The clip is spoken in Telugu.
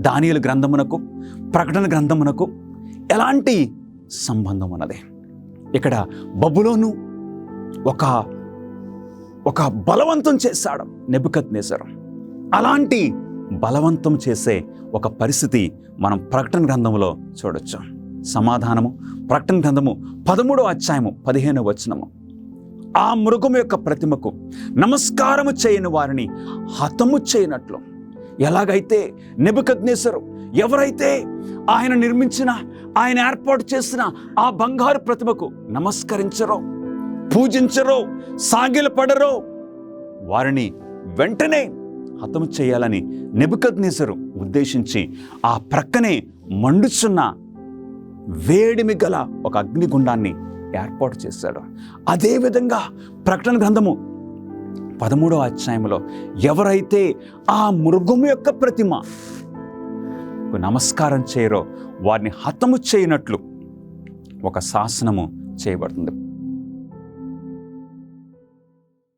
దానియేలు గ్రంథమునకు ప్రకటన గ్రంథమునకు ఎలాంటి సంబంధం ఉన్నది? ఇక్కడ బబులోను ఒక బలవంతం చేశాడు నెబుకద్నెజరు. అలాంటి బలవంతం చేసే ఒక పరిస్థితి మనం ప్రకటన గ్రంథంలో చూడొచ్చు. సమాధానము ప్రకటన గ్రంథము 13వ అధ్యాయము 15వ వచనము. ఆ మృగము యొక్క ప్రతిమకు నమస్కారము చేయని వారిని హతము చేయనట్లు, ఎలాగైతే నెబుకద్నెజరు ఎవరైతే ఆయన నిర్మించిన, ఆయన ఏర్పాటు చేసిన ఆ బంగారు ప్రతిమకు నమస్కరించరో, పూజించరో, సాగిలపడరో, వారిని వెంటనే హతము చేయాలని నెబుకద్నెజరు ఉద్దేశించి ఆ ప్రక్కనే మండుచున్న వేడిమి గల ఒక అగ్నిగుండాన్ని ఏర్పాటు చేశాడు. అదేవిధంగా ప్రకటన గ్రంథము 13వ అధ్యాయంలో ఎవరైతే ఆ మృగము యొక్క ప్రతిమ నమస్కారం చేయరో వారిని హతము చేయనట్లు ఒక శాసనము చేయబడుతుంది.